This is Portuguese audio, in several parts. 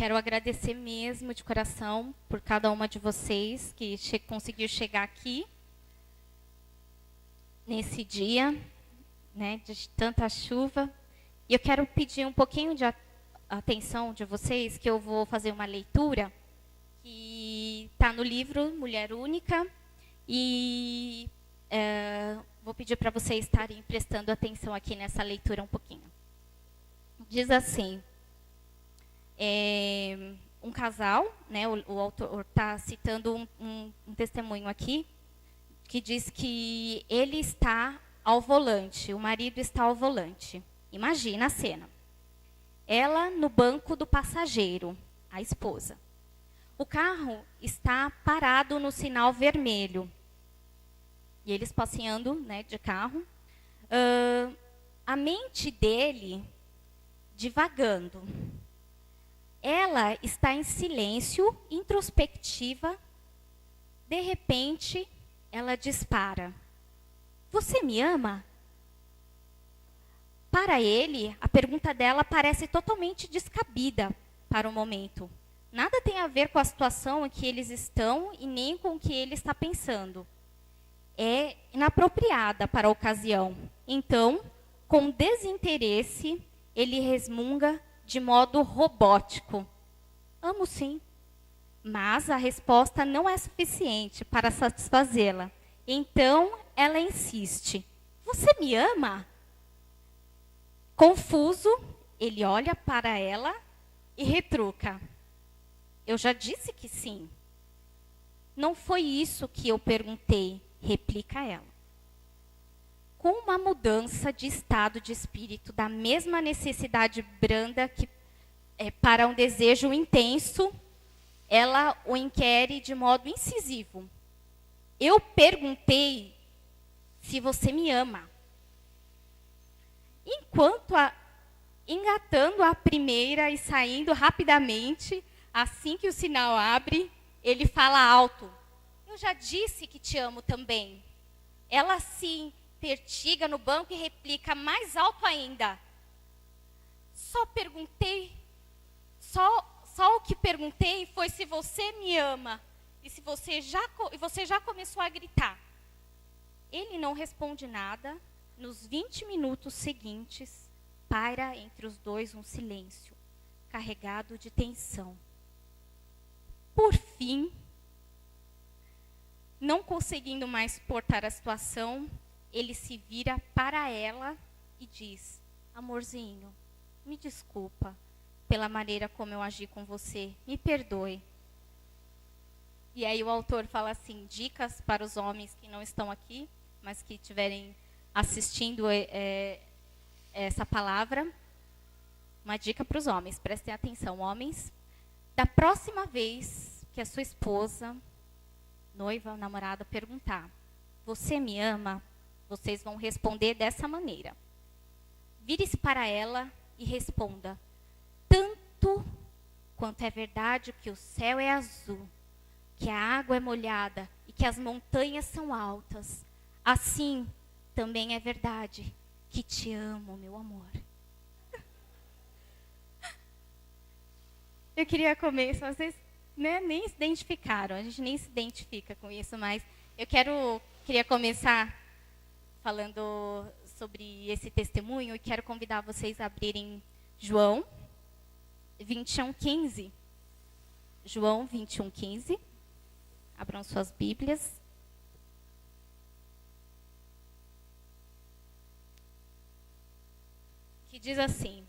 quero agradecer mesmo de coração por cada uma de vocês que conseguiu chegar aqui nesse dia, né, de tanta chuva. E eu quero pedir um pouquinho de atenção de vocês, que eu vou fazer uma leitura que está no livro Mulher Única. E vou pedir para vocês estarem prestando atenção aqui nessa leitura um pouquinho. Diz assim, um casal, né, o autor está citando um testemunho aqui, que diz que ele está ao volante, o marido está ao volante. Imagina a cena. Ela no banco do passageiro, a esposa. O carro está parado no sinal vermelho. E eles passeando, né, de carro. A mente dele divagando. Ela está em silêncio, introspectiva. De repente, ela dispara: "Você me ama?" Para ele, a pergunta dela parece totalmente descabida para o momento. Nada tem a ver com a situação em que eles estão e nem com o que ele está pensando. É inapropriada para a ocasião. Então, com desinteresse, ele resmunga de modo robótico: "Amo sim." Mas a resposta não é suficiente para satisfazê-la. Então, ela insiste: "Você me ama?" Confuso, ele olha para ela e retruca: "Eu já disse que sim." "Não foi isso que eu perguntei", replica ela. Com uma mudança de estado de espírito, da mesma necessidade branda que para um desejo intenso, ela o inquire de modo incisivo: "Eu perguntei se você me ama." Enquanto engatando a primeira e saindo rapidamente, assim que o sinal abre, ele fala alto: "Eu já disse que te amo também." Ela se pertiga no banco e replica mais alto ainda: Só o que perguntei foi se você me ama. E você já começou a gritar." Ele não responde nada. Nos 20 minutos seguintes, paira entre os dois um silêncio, carregado de tensão. Por fim, não conseguindo mais suportar a situação, ele se vira para ela e diz: "Amorzinho, me desculpa pela maneira como eu agi com você. Me perdoe." E aí o autor fala assim, dicas para os homens que não estão aqui, mas que estiverem assistindo essa palavra. Uma dica para os homens, prestem atenção, homens. Da próxima vez que a sua esposa, noiva ou namorada, perguntar: "Você me ama?", vocês vão responder dessa maneira. Vire-se para ela e responda: "Tanto quanto é verdade que o céu é azul, que a água é molhada e que as montanhas são altas, assim também é verdade que te amo, meu amor." Eu queria começar, vocês, né, nem se identificaram, a gente nem se identifica com isso, mas eu queria começar falando sobre esse testemunho e quero convidar vocês a abrirem João 21:15. João 21:15. Abram suas Bíblias. Que diz assim,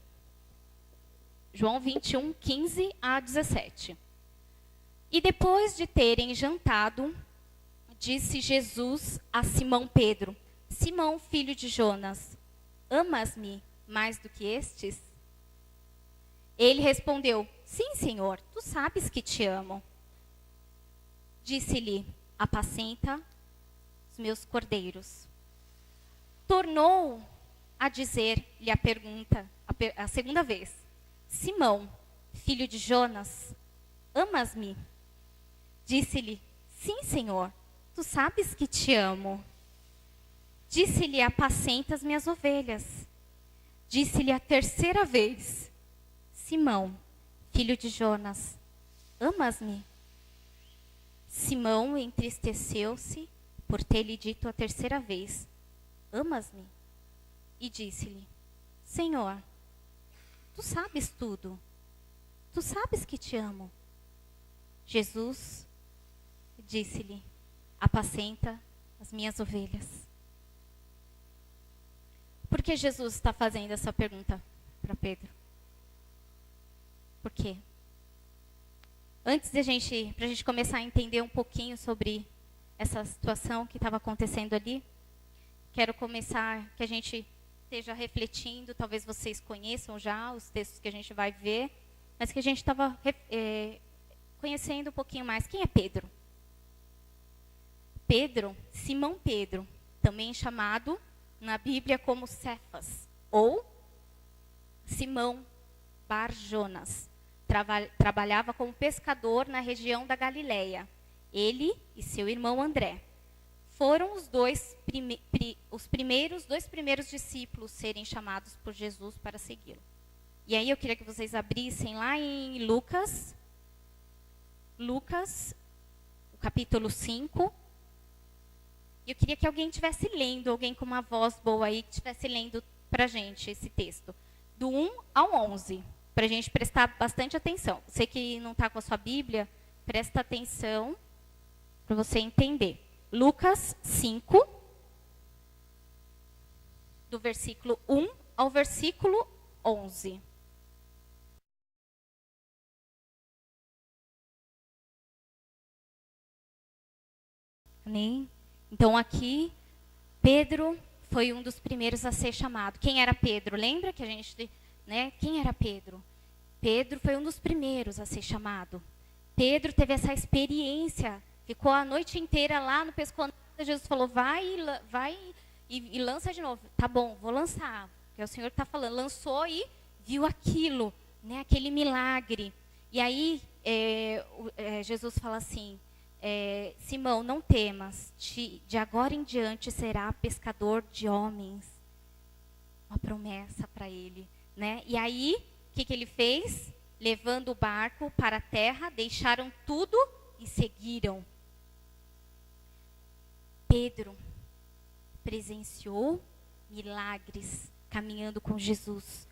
João 21:15 a 17. E depois de terem jantado, disse Jesus a Simão Pedro: "Simão, filho de Jonas, amas-me mais do que estes?" Ele respondeu: "Sim, Senhor, tu sabes que te amo." Disse-lhe: "Apacenta os meus cordeiros." Tornou a dizer-lhe a pergunta, a segunda vez: "Simão, filho de Jonas, amas-me?" Disse-lhe: "Sim, Senhor, tu sabes que te amo." Disse-lhe: "Apacenta as minhas ovelhas." Disse-lhe a terceira vez: "Simão, filho de Jonas, amas-me? Simão entristeceu-se por ter lhe dito a terceira vez, amas-me? E disse-lhe, Senhor, tu sabes tudo. Tu sabes que te amo. Jesus disse-lhe, apacenta as minhas ovelhas. Por que Jesus está fazendo essa pergunta para Pedro? Por quê? Antes para a gente começar a entender um pouquinho sobre essa situação que estava acontecendo ali, quero começar que a gente esteja refletindo, talvez vocês conheçam já os textos que a gente vai ver, mas que a gente estava conhecendo um pouquinho mais. Quem é Pedro? Pedro, Simão Pedro, também chamado na Bíblia como Cefas, ou Simão Bar-Jonas. Trabalhava como pescador na região da Galileia. Ele e seu irmão André foram os dois primeiros discípulos serem chamados por Jesus para segui-lo. E aí eu queria que vocês abrissem lá em Lucas, o capítulo 5. E eu queria que alguém estivesse lendo, alguém com uma voz boa aí, que estivesse lendo para a gente esse texto. Do 1 ao 11, para a gente prestar bastante atenção. Você que não está com a sua Bíblia, presta atenção para você entender. Lucas 5, do versículo 1 ao versículo 11. Amém? Então aqui, Pedro foi um dos primeiros a ser chamado. Quem era Pedro? Lembra que a gente, quem era Pedro? Pedro foi um dos primeiros a ser chamado. Pedro teve essa experiência, ficou a noite inteira lá no pescoço. Jesus falou, vai e lança de novo. Tá bom, vou lançar, porque o Senhor está falando. Lançou e viu aquilo, aquele milagre. E aí Jesus fala assim, Simão, não temas, de agora em diante será pescador de homens. Uma promessa para ele. E aí, o que ele fez? Levando o barco para a terra, deixaram tudo e seguiram. Pedro presenciou milagres caminhando com Jesus.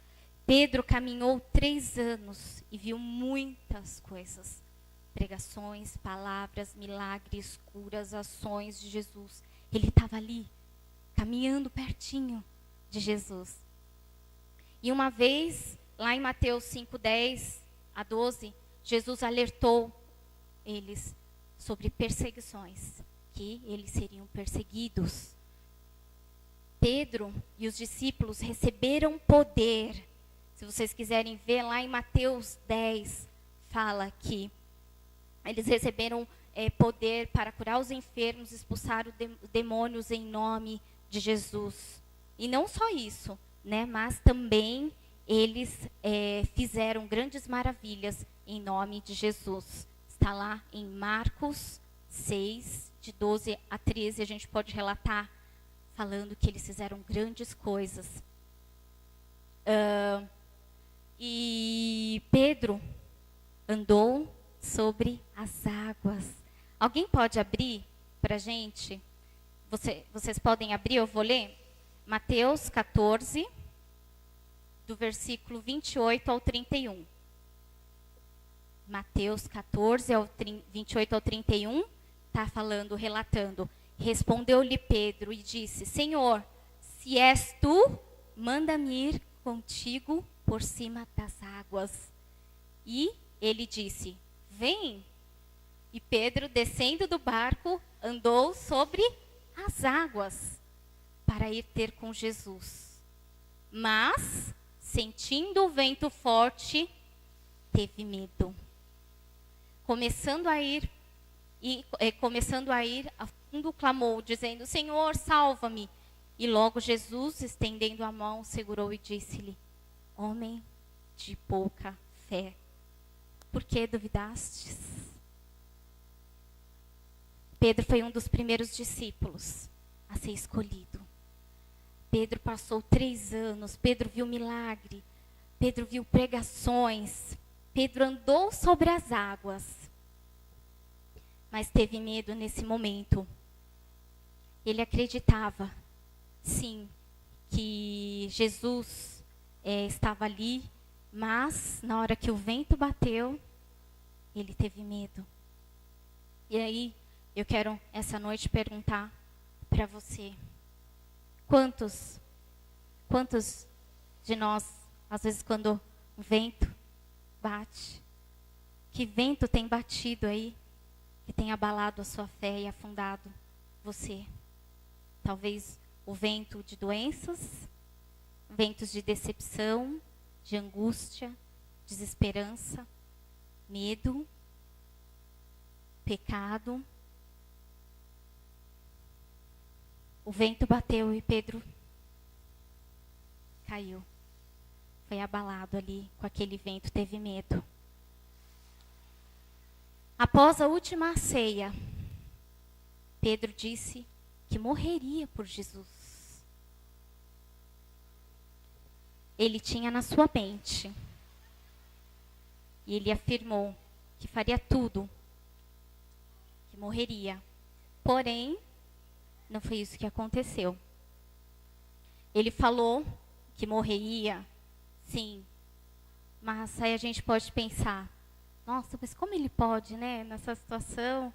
Pedro caminhou 3 anos e viu muitas coisas. Pregações, palavras, milagres, curas, ações de Jesus. Ele estava ali, caminhando pertinho de Jesus. E uma vez, lá em Mateus 5:10 a 12, Jesus alertou eles sobre perseguições, que eles seriam perseguidos. Pedro e os discípulos receberam poder. Se vocês quiserem ver, lá em Mateus 10, fala que eles receberam poder para curar os enfermos, expulsar os demônios em nome de Jesus. E não só isso, mas também eles fizeram grandes maravilhas em nome de Jesus. Está lá em Marcos 6, de 12 a 13, a gente pode relatar, falando que eles fizeram grandes coisas. E Pedro andou sobre as águas. Alguém pode abrir para a gente? Vocês podem abrir, eu vou ler? Mateus 14, do versículo 28 ao 31. Mateus 14, 28 ao 31, está falando, relatando. Respondeu-lhe Pedro e disse, Senhor, se és tu, manda-me ir contigo por cima das águas. E ele disse, vem. E Pedro, descendo do barco, andou sobre as águas para ir ter com Jesus. Mas, sentindo o vento forte, teve medo. Começando a ir a fundo, clamou, dizendo, Senhor, salva-me. E logo Jesus, estendendo a mão, segurou e disse-lhe, homem de pouca fé, por que duvidastes? Pedro foi um dos primeiros discípulos a ser escolhido. Pedro passou 3 anos, Pedro viu milagre, Pedro viu pregações, Pedro andou sobre as águas, mas teve medo nesse momento. Ele acreditava, sim, que Jesus estava ali, mas na hora que o vento bateu, ele teve medo. E aí, eu quero essa noite perguntar para você, quantos de nós, às vezes quando o vento bate, que vento tem batido aí, que tem abalado a sua fé e afundado você? Talvez o vento de doenças, ventos de decepção, de angústia, desesperança, medo, pecado. O vento bateu e Pedro caiu. Foi abalado ali com aquele vento, teve medo. Após a última ceia, Pedro disse que morreria por Jesus. Ele tinha na sua mente. E ele afirmou que faria tudo, que morreria. Porém, não foi isso que aconteceu. Ele falou que morreria, sim. Mas aí a gente pode pensar, nossa, mas como ele pode, né, nessa situação,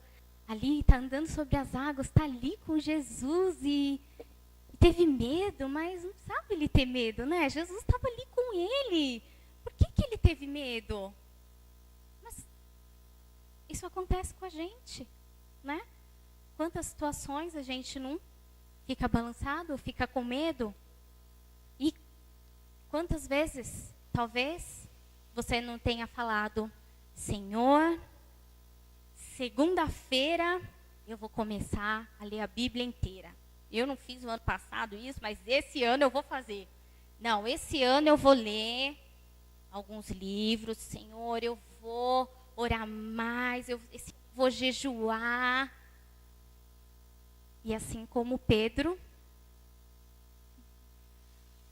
ali, está andando sobre as águas, está ali com Jesus e teve medo, mas não sabe ele ter medo, né? Jesus estava ali com ele. Por que ele teve medo? Mas isso acontece com a gente, né? Quantas situações a gente não fica balançado, fica com medo? E quantas vezes, talvez, você não tenha falado, Senhor, segunda-feira eu vou começar a ler a Bíblia inteira. Eu não fiz o ano passado isso, mas esse ano eu vou fazer. Não, esse ano eu vou ler alguns livros, Senhor, eu vou orar mais, eu vou jejuar. E assim como Pedro,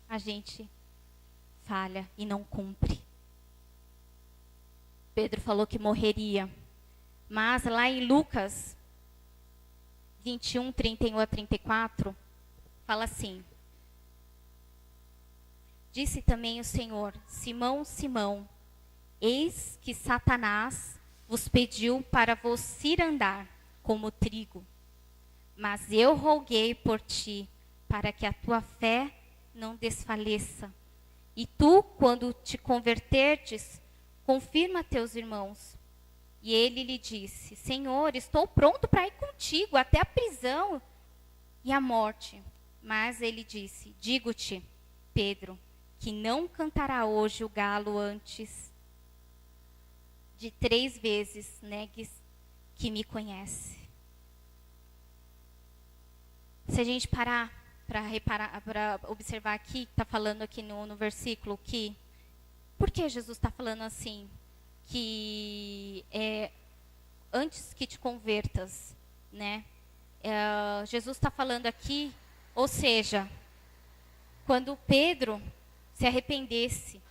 a gente falha e não cumpre. Pedro falou que morreria. Mas lá em Lucas 21, 31 a 34, fala assim. Disse também o Senhor, Simão, Simão, eis que Satanás vos pediu para vos cirandar como trigo. Mas eu roguei por ti, para que a tua fé não desfaleça. E tu, quando te converterdes, confirma a teus irmãos. E ele lhe disse, Senhor, estou pronto para ir contigo até a prisão e a morte. Mas ele disse, digo-te, Pedro, que não cantará hoje o galo antes de 3 vezes negues que me conhece. Se a gente parar para reparar, para observar aqui, está falando aqui no versículo que, por que Jesus está falando assim? Que antes que te convertas, né? Jesus está falando aqui, ou seja, quando Pedro se arrependesse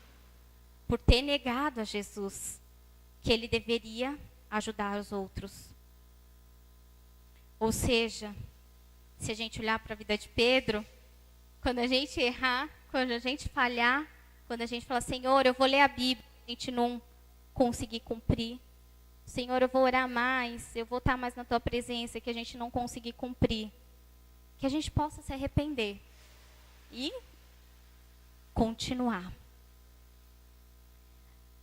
por ter negado a Jesus, que ele deveria ajudar os outros. Ou seja, se a gente olhar para a vida de Pedro, quando a gente errar, quando a gente falhar, quando a gente falar, Senhor, eu vou ler a Bíblia, a gente não conseguir cumprir. Senhor, eu vou orar mais, eu vou estar mais na tua presença, que a gente não conseguir cumprir. Que a gente possa se arrepender e continuar.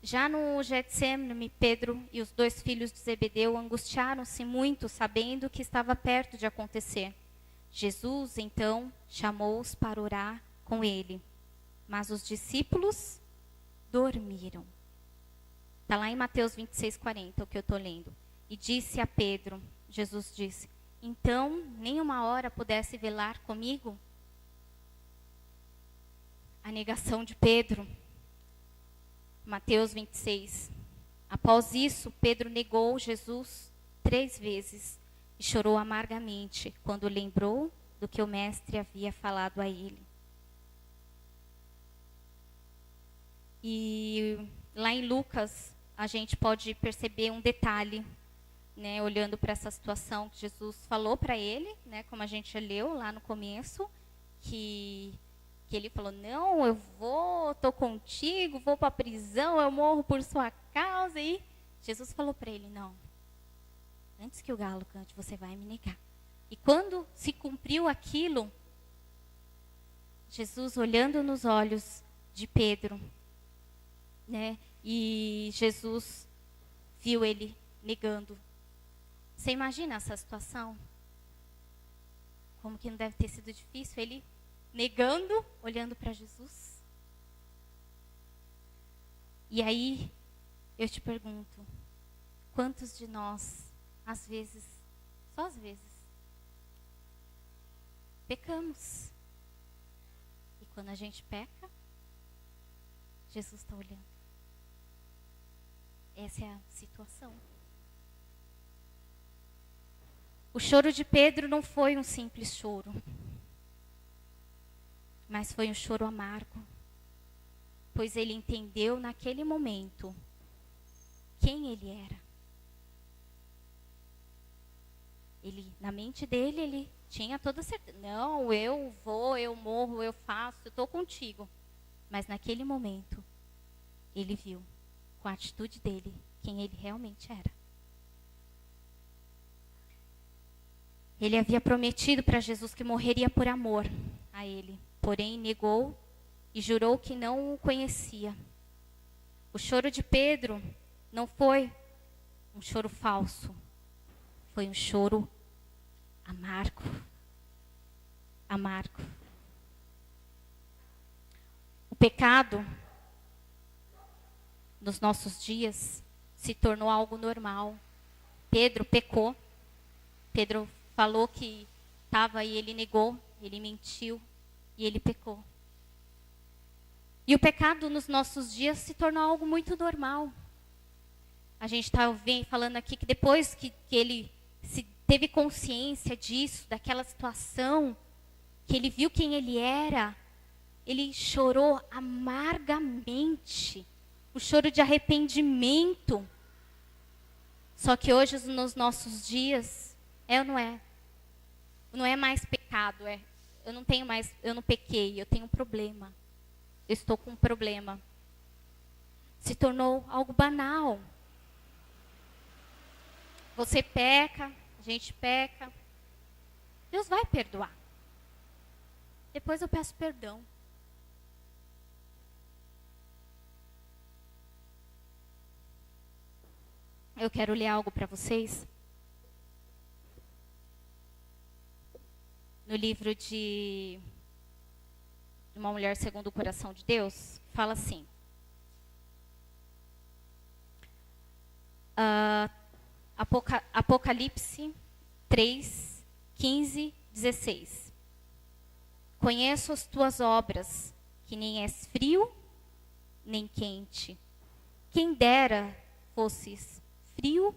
Já no Getsêmani, Pedro e os 2 filhos de Zebedeu angustiaram-se muito, sabendo o que estava perto de acontecer. Jesus, então, chamou-os para orar com ele. Mas os discípulos dormiram. Está lá em Mateus 26, 40, o que eu estou lendo. E disse a Pedro, Jesus disse, então, nem uma hora pudesse velar comigo? A negação de Pedro. Mateus 26. Após isso, Pedro negou Jesus 3 vezes e chorou amargamente quando lembrou do que o mestre havia falado a ele. E lá em Lucas a gente pode perceber um detalhe, né, olhando para essa situação que Jesus falou para ele, né, como a gente leu lá no começo, que ele falou, não, eu estou contigo, vou para a prisão, eu morro por sua causa. E Jesus falou para ele, não, antes que o galo cante, você vai me negar. E quando se cumpriu aquilo, Jesus olhando nos olhos de Pedro, né, e Jesus viu ele negando. Você imagina essa situação? Como que não deve ter sido difícil? Ele negando, olhando para Jesus. E aí, eu te pergunto, quantos de nós, às vezes, só às vezes, pecamos? E quando a gente peca, Jesus está olhando. Essa é a situação. O choro de Pedro não foi um simples choro, mas foi um choro amargo, pois ele entendeu naquele momento quem ele era. Ele, na mente dele, ele tinha toda certeza. Não, eu vou, eu morro, eu faço, eu estou contigo. Mas naquele momento, ele viu, com a atitude dele, quem ele realmente era. Ele havia prometido para Jesus que morreria por amor a ele, porém negou e jurou que não o conhecia. O choro de Pedro não foi um choro falso, foi um choro amargo. Amargo. O pecado nos nossos dias se tornou algo normal. Pedro pecou. Pedro falou que estava e ele negou, ele mentiu e ele pecou. E o pecado nos nossos dias se tornou algo muito normal. A gente está falando aqui que depois que ele teve consciência disso, daquela situação, que ele viu quem ele era, ele chorou amargamente, o choro de arrependimento. Só que hoje, nos nossos dias, ou não é? Não é mais pecado, eu não pequei, eu tenho um problema. Eu estou com um problema. Se tornou algo banal. Você peca, a gente peca. Deus vai perdoar. Depois eu peço perdão. Eu quero ler algo para vocês. No livro de Uma Mulher Segundo o Coração de Deus, fala assim. Apocalipse 3, 15, 16. Conheço as tuas obras, que nem és frio, nem quente. Quem dera fosses frio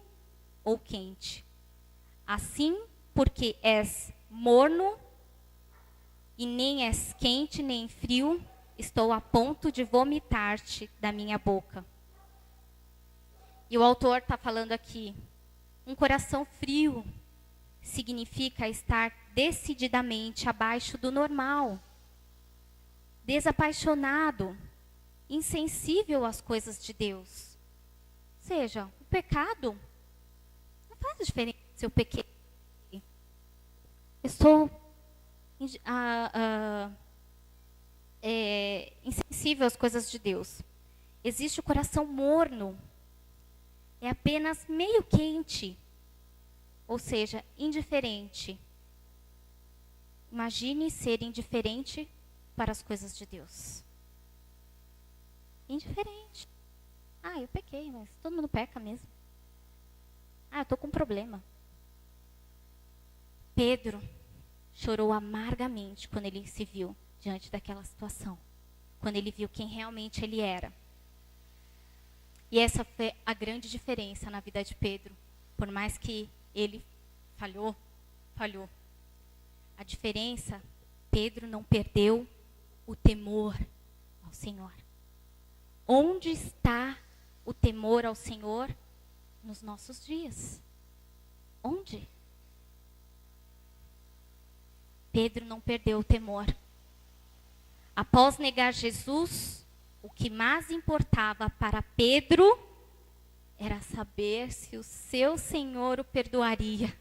ou quente. Assim, porque és morno, e nem és quente nem frio, estou a ponto de vomitar-te da minha boca. E o autor está falando aqui, um coração frio significa estar decididamente abaixo do normal, desapaixonado, insensível às coisas de Deus. Ou seja, o pecado não faz diferença se eu pequei. Eu sou insensível às coisas de Deus. Existe o coração morno, é apenas meio quente, ou seja, indiferente. Imagine ser indiferente para as coisas de Deus. Indiferente. Eu pequei, mas todo mundo peca mesmo. Eu estou com um problema. Pedro chorou amargamente quando ele se viu diante daquela situação. Quando ele viu quem realmente ele era. E essa foi a grande diferença na vida de Pedro. Por mais que ele falhou. A diferença, Pedro não perdeu o temor ao Senhor. Onde está o temor ao Senhor nos nossos dias? Onde? Pedro não perdeu o temor. Após negar Jesus, o que mais importava para Pedro era saber se o seu Senhor o perdoaria.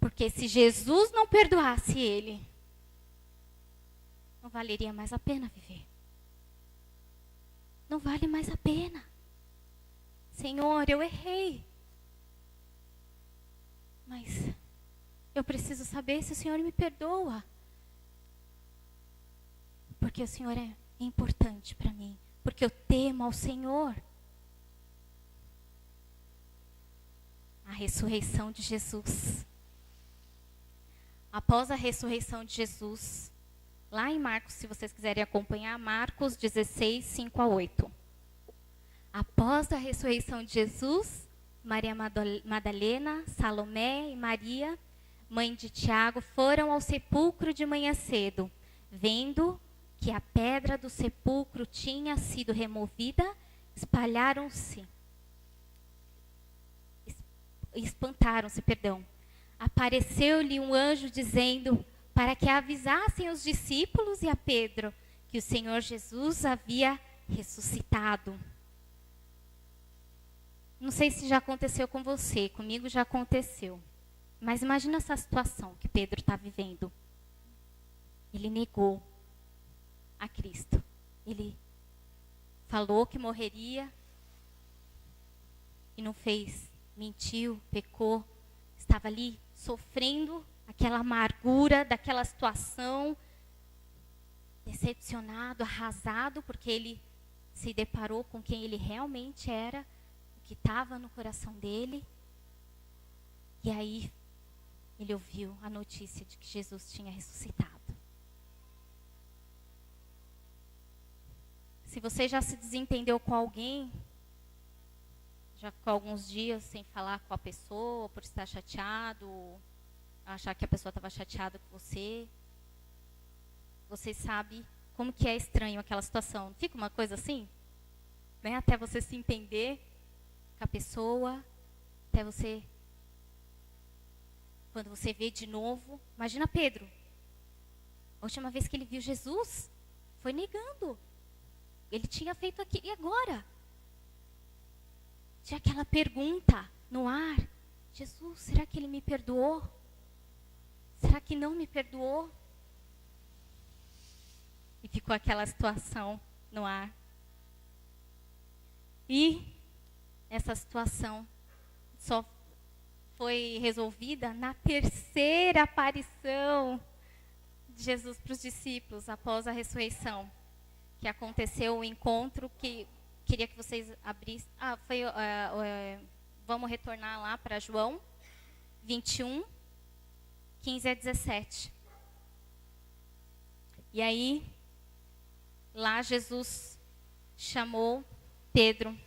Porque se Jesus não perdoasse ele, não valeria mais a pena viver. Não vale mais a pena. Senhor, eu errei. Mas eu preciso saber se o Senhor me perdoa. Porque o Senhor é importante para mim. Porque eu temo ao Senhor. A ressurreição de Jesus. Após a ressurreição de Jesus, lá em Marcos, se vocês quiserem acompanhar, Marcos 16, 5 a 8. Após a ressurreição de Jesus, Maria Madalena, Salomé e Maria, mãe de Tiago, foram ao sepulcro de manhã cedo, vendo que a pedra do sepulcro tinha sido removida, espantaram-se. Apareceu-lhe um anjo dizendo para que avisassem os discípulos e a Pedro que o Senhor Jesus havia ressuscitado. Não sei se já aconteceu com você, comigo já aconteceu. Mas imagina essa situação que Pedro está vivendo. Ele negou a Cristo. Ele falou que morreria e não fez, mentiu, pecou. Estava ali sofrendo aquela amargura daquela situação, decepcionado, arrasado, porque ele se deparou com quem ele realmente era, o que estava no coração dele. E aí ele ouviu a notícia de que Jesus tinha ressuscitado. Se você já se desentendeu com alguém, já ficou alguns dias sem falar com a pessoa, por estar chateado, achar que a pessoa estava chateada com você, você sabe como que é estranho aquela situação. Não fica uma coisa assim? Né? Até você se entender com a pessoa, até você... Quando você vê de novo... Imagina Pedro. A última vez que ele viu Jesus, foi negando. Ele tinha feito aquilo, e agora? Tinha aquela pergunta no ar. Jesus, será que ele me perdoou? Será que não me perdoou? E ficou aquela situação no ar. E essa situação só foi resolvida na terceira aparição de Jesus para os discípulos após a ressurreição. Que aconteceu o encontro que queria que vocês abrissem. Vamos retornar lá para João 21, 15 a 17. E aí, lá Jesus chamou Pedro,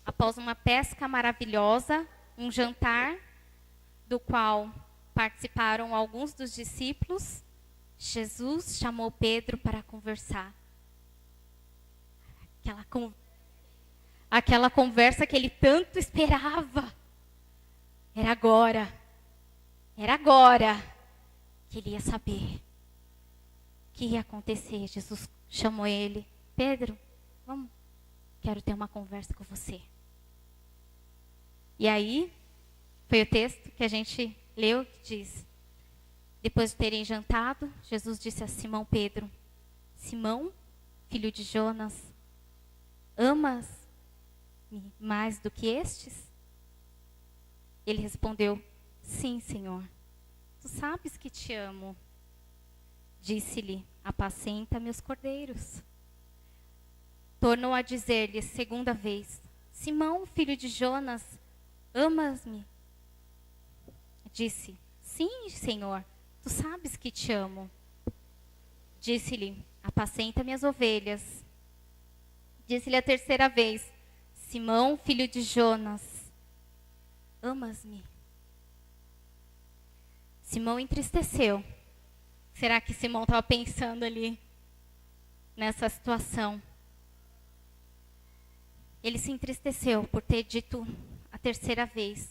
após uma pesca maravilhosa, um jantar, do qual participaram alguns dos discípulos. Jesus chamou Pedro para conversar. Aquela conversa que ele tanto esperava. Era agora que ele ia saber o que ia acontecer. Jesus chamou ele. Pedro, vamos, quero ter uma conversa com você. E aí, foi o texto que a gente leu que diz: depois de terem jantado, Jesus disse a Simão Pedro: Simão, filho de Jonas, amas-me mais do que estes? Ele respondeu: sim, Senhor, tu sabes que te amo. Disse-lhe: apacenta meus cordeiros. Tornou a dizer-lhe segunda vez: Simão, filho de Jonas, amas-me? Disse: sim, Senhor, tu sabes que te amo. Disse-lhe: apacenta minhas ovelhas. Disse-lhe a terceira vez: Simão, filho de Jonas, amas-me? Simão entristeceu. Será que Simão estava pensando ali nessa situação? Ele se entristeceu por ter dito a terceira vez,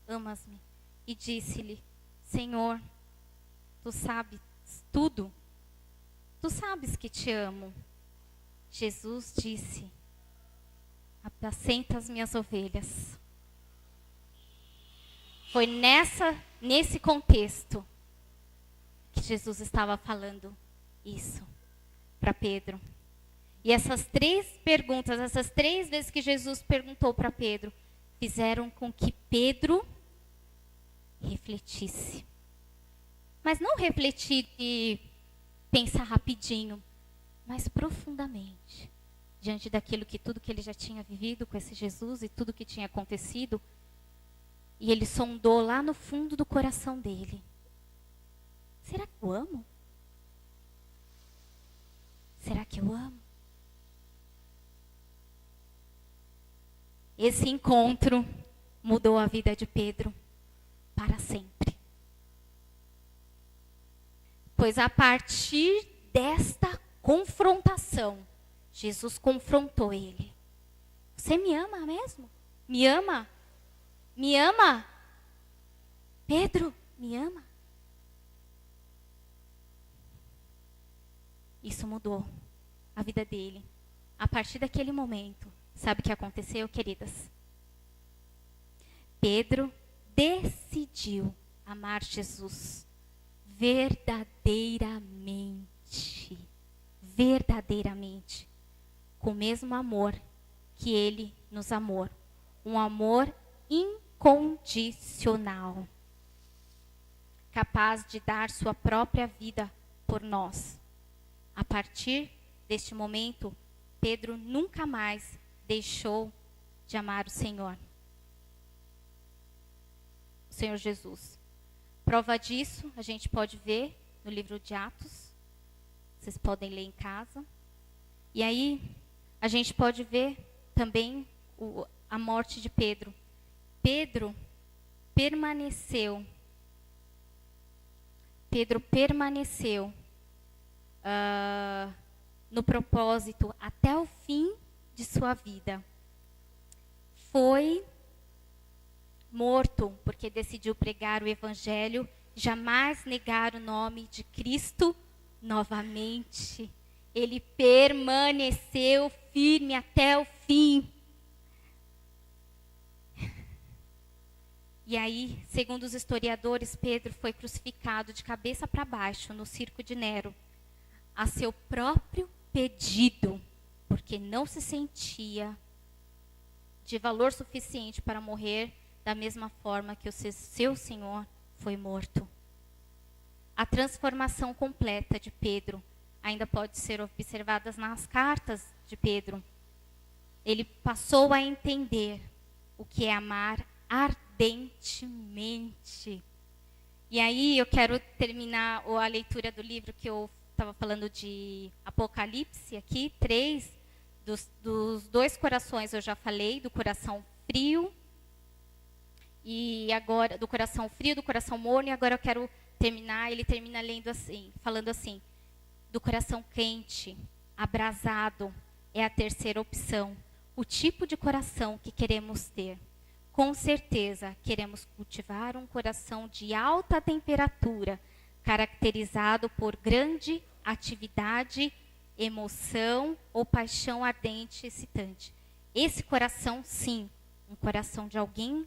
amas-me? E disse-lhe, Senhor, tu sabes tudo. Tu sabes que te amo. Jesus disse, apacenta as minhas ovelhas. Foi nesse contexto que Jesus estava falando isso para Pedro. E essas 3 perguntas, essas 3 vezes que Jesus perguntou para Pedro, fizeram com que Pedro refletisse. Mas não refletir e pensar rapidinho, mas profundamente. Diante daquilo que tudo que ele já tinha vivido com esse Jesus e tudo que tinha acontecido. E ele sondou lá no fundo do coração dele. Será que eu amo? Será que eu amo? Esse encontro mudou a vida de Pedro para sempre. Pois a partir desta confrontação, Jesus confrontou ele. Você me ama mesmo? Me ama? Me ama? Pedro, me ama? Isso mudou a vida dele. A partir daquele momento, sabe o que aconteceu, queridas? Pedro decidiu amar Jesus verdadeiramente. Verdadeiramente. Com o mesmo amor que ele nos amou. Um amor incondicional. Capaz de dar sua própria vida por nós. A partir deste momento, Pedro nunca mais deixou de amar o Senhor. O Senhor Jesus. Prova disso, a gente pode ver no livro de Atos. Vocês podem ler em casa. E aí, a gente pode ver também a morte de Pedro. Pedro permaneceu no propósito até o fim de sua vida. Foi morto porque decidiu pregar o evangelho, jamais negar o nome de Cristo novamente. Ele permaneceu firme até o fim. E aí, segundo os historiadores, Pedro foi crucificado de cabeça para baixo no circo de Nero, a seu próprio pedido, porque não se sentia de valor suficiente para morrer da mesma forma que o seu Senhor foi morto. A transformação completa de Pedro ainda pode ser observada nas cartas de Pedro. Ele passou a entender o que é amar ardentemente. E aí eu quero terminar a leitura do livro que eu estava falando de Apocalipse aqui, 3, dos 2 corações eu já falei, do coração frio, e agora do coração frio, do coração morno, e agora eu quero terminar, ele termina lendo assim, falando assim, do coração quente, abrasado, é a terceira opção, o tipo de coração que queremos ter. Com certeza, queremos cultivar um coração de alta temperatura, caracterizado por grande atividade, emoção ou paixão ardente e excitante. Esse coração, sim, um coração de alguém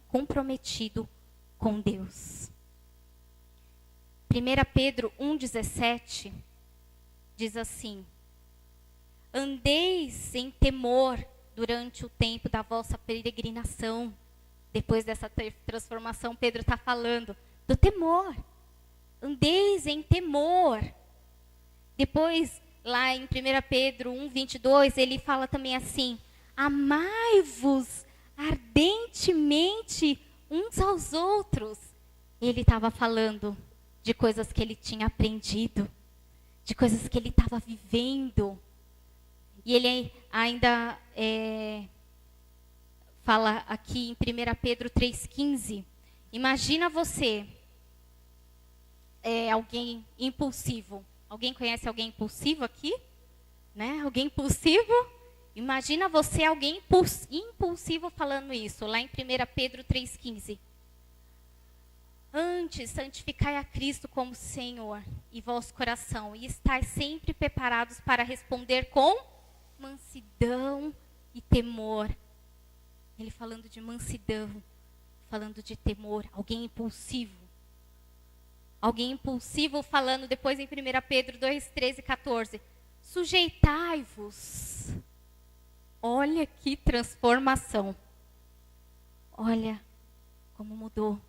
comprometido com Deus. 1 Pedro 1,17 diz assim: andeis em temor durante o tempo da vossa peregrinação. Depois dessa transformação, Pedro está falando do temor. Andeis em temor. Depois, lá em 1 Pedro 1,22, ele fala também assim: amai-vos ardentemente uns aos outros. Ele estava falando de coisas que ele tinha aprendido, de coisas que ele estava vivendo. E ele ainda fala aqui em 1 Pedro 3,15. Imagina você, alguém impulsivo. Alguém conhece alguém impulsivo aqui? Né? Alguém impulsivo? Imagina você, alguém impulsivo, falando isso, lá em 1 Pedro 3,15. Antes, santificai a Cristo como Senhor e vosso coração, e estai sempre preparados para responder com mansidão e temor. Ele falando de mansidão, falando de temor, alguém impulsivo. Alguém impulsivo falando depois em 1 Pedro 2, 13 e 14. Sujeitai-vos. Olha que transformação. Olha como mudou,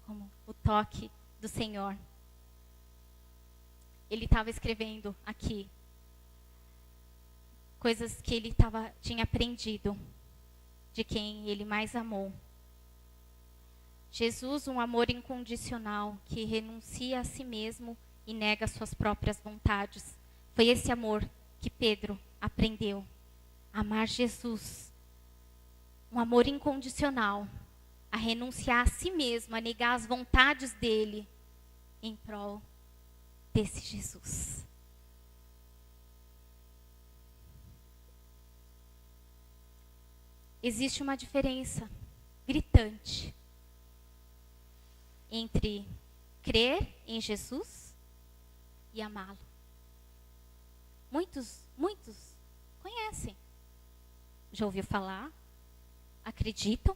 como o toque do Senhor. Ele estava escrevendo aqui coisas que ele tinha aprendido de quem ele mais amou. Jesus, um amor incondicional, que renuncia a si mesmo e nega suas próprias vontades. Foi esse amor que Pedro aprendeu. Amar Jesus. Um amor incondicional. A renunciar a si mesmo, a negar as vontades dele em prol desse Jesus. Existe uma diferença gritante entre crer em Jesus e amá-lo. Muitos conhecem. Já ouviu falar? Acreditam?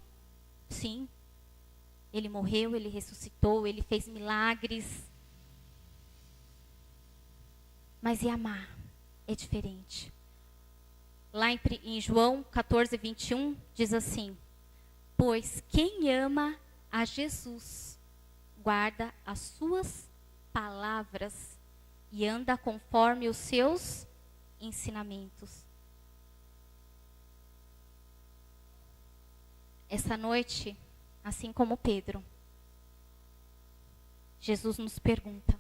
Sim. Ele morreu, ele ressuscitou, ele fez milagres. Mas e amar? É diferente. Lá em João 14, 21, diz assim: pois quem ama a Jesus guarda as suas palavras e anda conforme os seus ensinamentos. Essa noite, assim como Pedro, Jesus nos pergunta: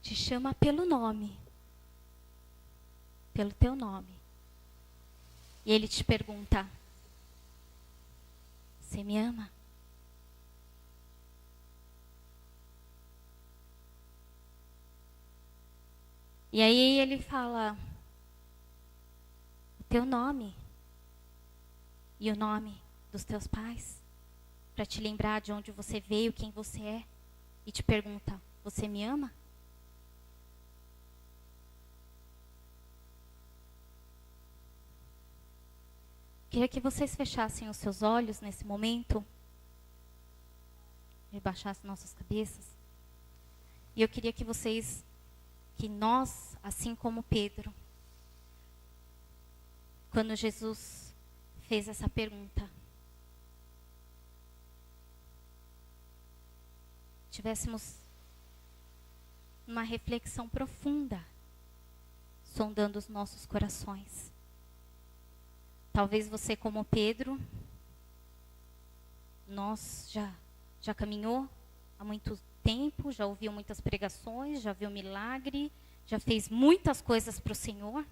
te chama pelo nome, pelo teu nome. E ele te pergunta: você me ama? E aí ele fala o teu nome e o nome dos teus pais, para te lembrar de onde você veio, quem você é, e te pergunta: você me ama? Queria que vocês fechassem os seus olhos nesse momento e baixassem nossas cabeças. E eu queria que nós, assim como Pedro, quando Jesus fez essa pergunta, tivéssemos uma reflexão profunda, sondando os nossos corações. Talvez você, como Pedro, nós já caminhou há muito tempo, já ouviu muitas pregações, já viu milagre, já fez muitas coisas para o Senhor.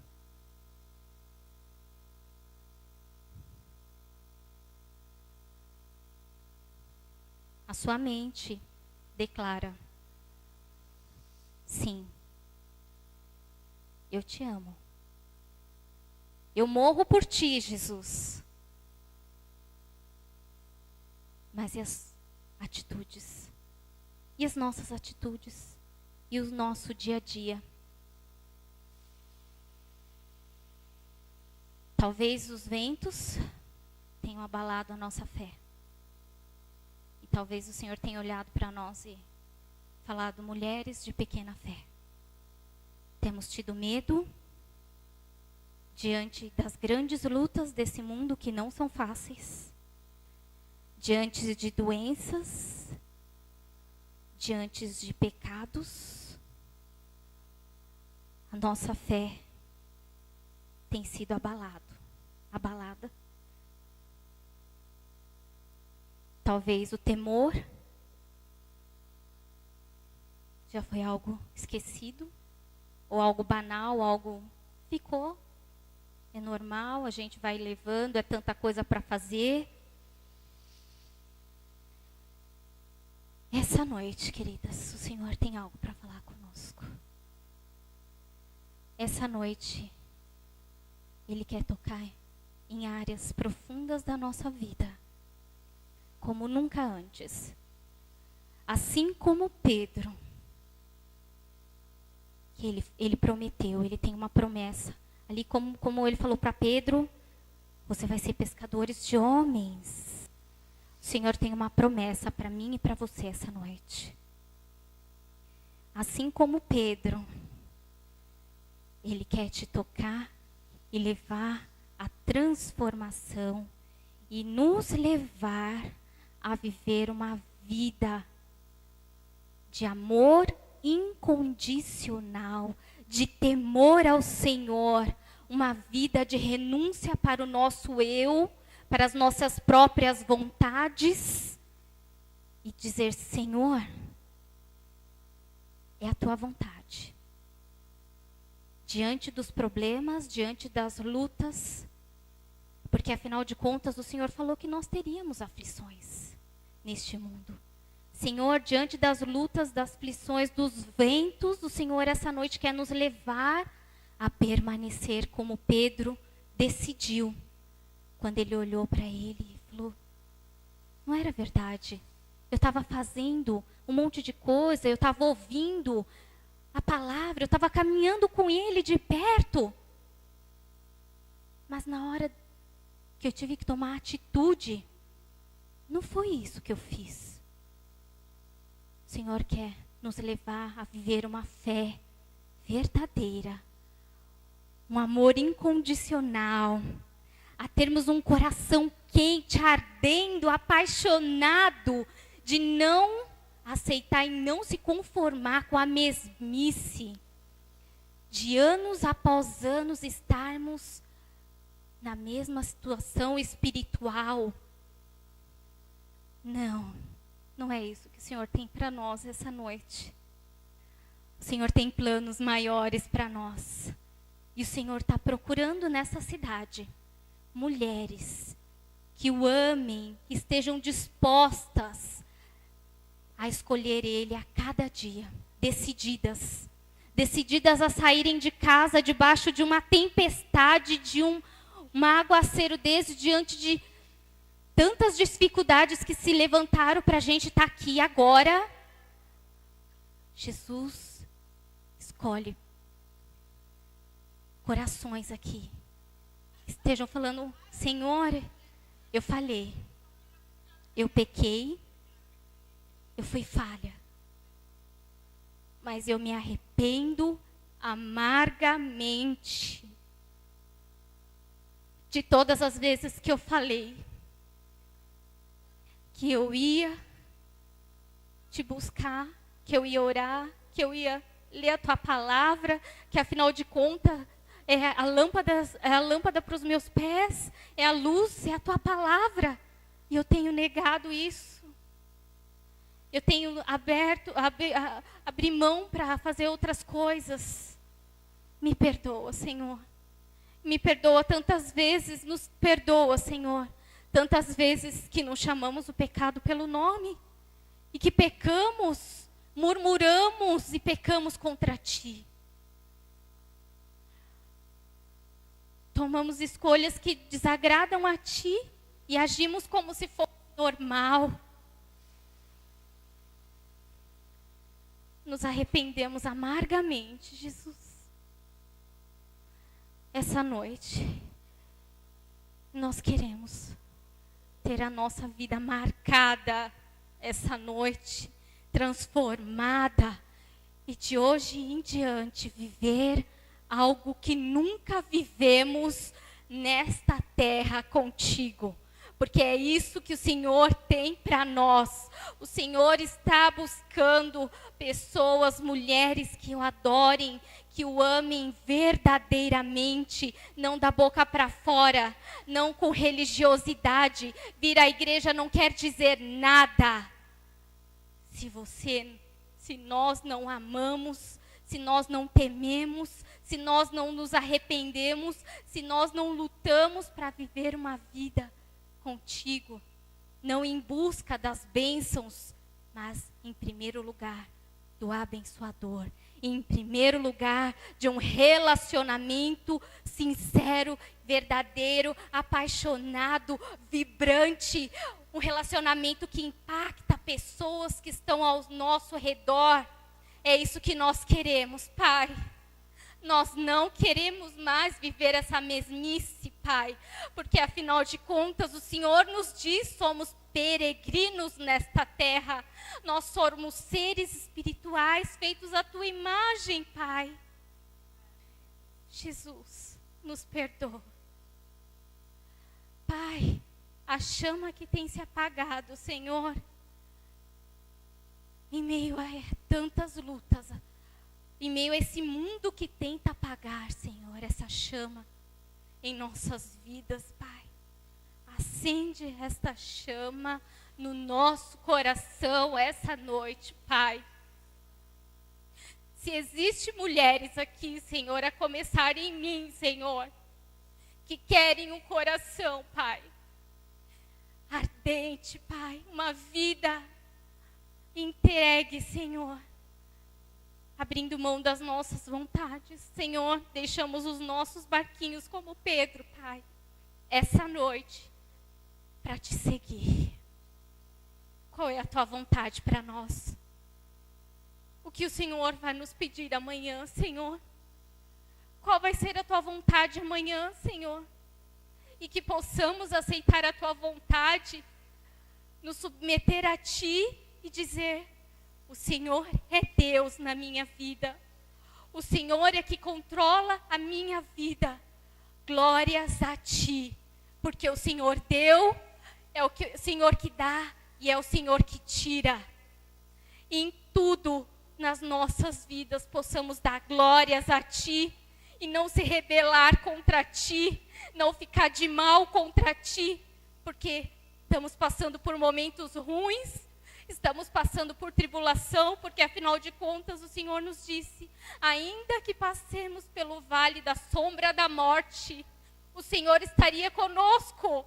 A sua mente declara: sim, eu te amo. Eu morro por ti, Jesus. Mas e as atitudes? E as nossas atitudes? E o nosso dia a dia? Talvez os ventos tenham abalado a nossa fé. E talvez o Senhor tenha olhado para nós e falado: mulheres de pequena fé. Temos tido medo diante das grandes lutas desse mundo que não são fáceis, diante de doenças, diante de pecados. A nossa fé tem sido abalada. Talvez o temor já foi algo esquecido, ou algo banal, algo ficou. É normal, a gente vai levando, é tanta coisa para fazer. Essa noite, queridas, o Senhor tem algo para falar conosco. essa noite, Ele quer tocar em áreas profundas da nossa vida, como nunca antes. Assim como Pedro, que ele prometeu, ele tem uma promessa. Ali como ele falou para Pedro, você vai ser pescadores de homens. O Senhor tem uma promessa para mim e para você essa noite. Assim como Pedro, Ele quer te tocar e levar à transformação e nos levar a viver uma vida de amor incondicional, de temor ao Senhor, uma vida de renúncia para o nosso eu, para as nossas próprias vontades, e dizer: Senhor, é a tua vontade. Diante dos problemas, diante das lutas, porque afinal de contas o Senhor falou que nós teríamos aflições neste mundo. Senhor, diante das lutas, das aflições, dos ventos, o Senhor essa noite quer nos levar a permanecer como Pedro decidiu. Quando ele olhou para ele e falou: não era verdade. Eu estava fazendo um monte de coisa, eu estava ouvindo a palavra, eu estava caminhando com ele de perto. Mas na hora que eu tive que tomar atitude, não foi isso que eu fiz. O Senhor quer nos levar a viver uma fé verdadeira, um amor incondicional, a termos um coração quente, ardendo, apaixonado, de não aceitar e não se conformar com a mesmice, de anos após anos estarmos na mesma situação espiritual. Não é isso que o Senhor tem para nós essa noite. O Senhor tem planos maiores para nós. E o Senhor está procurando nessa cidade mulheres que o amem, que estejam dispostas a escolher Ele a cada dia, decididas a saírem de casa debaixo de uma tempestade, de um aguaceiro diante de tantas dificuldades que se levantaram para a gente estar aqui agora. Jesus escolhe corações aqui, estejam falando: Senhor, eu falhei, eu pequei, eu fui falha, mas eu me arrependo amargamente de todas as vezes que eu falei que eu ia te buscar, que eu ia orar, que eu ia ler a tua palavra, que afinal de contas é a lâmpada para os meus pés, é a luz, é a tua palavra. E eu tenho negado isso. Eu tenho abri mão para fazer outras coisas. Me perdoa, Senhor. Me perdoa tantas vezes, nos perdoa, Senhor. Tantas vezes que não chamamos o pecado pelo nome. E que pecamos, murmuramos e pecamos contra Ti. Tomamos escolhas que desagradam a Ti e agimos como se fosse normal. Nos arrependemos amargamente, Jesus. Essa noite, nós queremos ter a nossa vida marcada essa noite, transformada, e de hoje em diante viver algo que nunca vivemos nesta terra contigo. Porque é isso que o Senhor tem para nós. O Senhor está buscando pessoas, mulheres que o adorem, que o amem verdadeiramente, não da boca para fora, não com religiosidade. Vir à igreja não quer dizer nada. Se nós não amamos, se nós não tememos, se nós não nos arrependemos, se nós não lutamos para viver uma vida contigo, não em busca das bênçãos, mas em primeiro lugar do abençoador, em primeiro lugar, de um relacionamento sincero, verdadeiro, apaixonado, vibrante, um relacionamento que impacta pessoas que estão ao nosso redor. É isso que nós queremos, Pai. Nós não queremos mais viver essa mesmice, Pai, porque afinal de contas o Senhor nos diz, somos peregrinos nesta terra. Nós somos seres espirituais feitos à tua imagem, Pai. Jesus, nos perdoa. Pai, a chama que tem se apagado, Senhor, em meio a tantas lutas, em meio a esse mundo que tenta apagar, Senhor, essa chama em nossas vidas, Pai. Acende esta chama no nosso coração essa noite, Pai. Se existem mulheres aqui, Senhor, a começar em mim, Senhor, que querem um coração, Pai, ardente, Pai, uma vida entregue, Senhor, abrindo mão das nossas vontades. Senhor, deixamos os nossos barquinhos como Pedro, Pai, essa noite, para te seguir. Qual é a tua vontade para nós? O que o Senhor vai nos pedir amanhã, Senhor? Qual vai ser a tua vontade amanhã, Senhor? E que possamos aceitar a tua vontade, nos submeter a ti e dizer: o Senhor é Deus na minha vida. O Senhor é que controla a minha vida. Glórias a ti, porque o Senhor deu, é o Senhor que dá e é o Senhor que tira. E em tudo nas nossas vidas possamos dar glórias a ti e não se rebelar contra ti, não ficar de mal contra ti, porque estamos passando por momentos ruins, estamos passando por tribulação, porque afinal de contas o Senhor nos disse: ainda que passemos pelo vale da sombra da morte, o Senhor estaria conosco.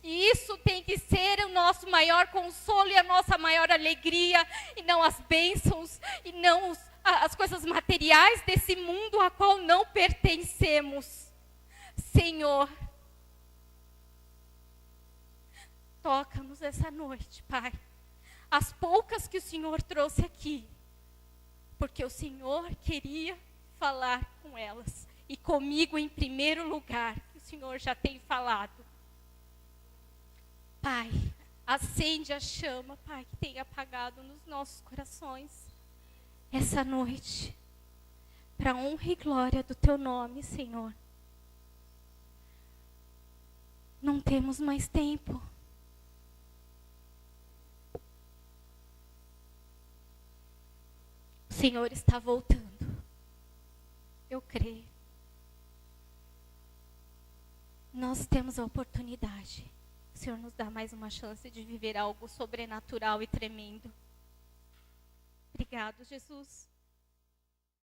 E isso tem que ser o nosso maior consolo e a nossa maior alegria, e não as bênçãos, e não as coisas materiais desse mundo a qual não pertencemos. Senhor, toca-nos essa noite, Pai. As poucas que o Senhor trouxe aqui, porque o Senhor queria falar com elas. E comigo em primeiro lugar, que o Senhor já tem falado. Pai, acende a chama, Pai, que tem apagado nos nossos corações essa noite, para a honra e glória do teu nome, Senhor. Não temos mais tempo. O Senhor está voltando. Eu creio. Nós temos a oportunidade. O Senhor nos dá mais uma chance de viver algo sobrenatural e tremendo. Obrigado, Jesus.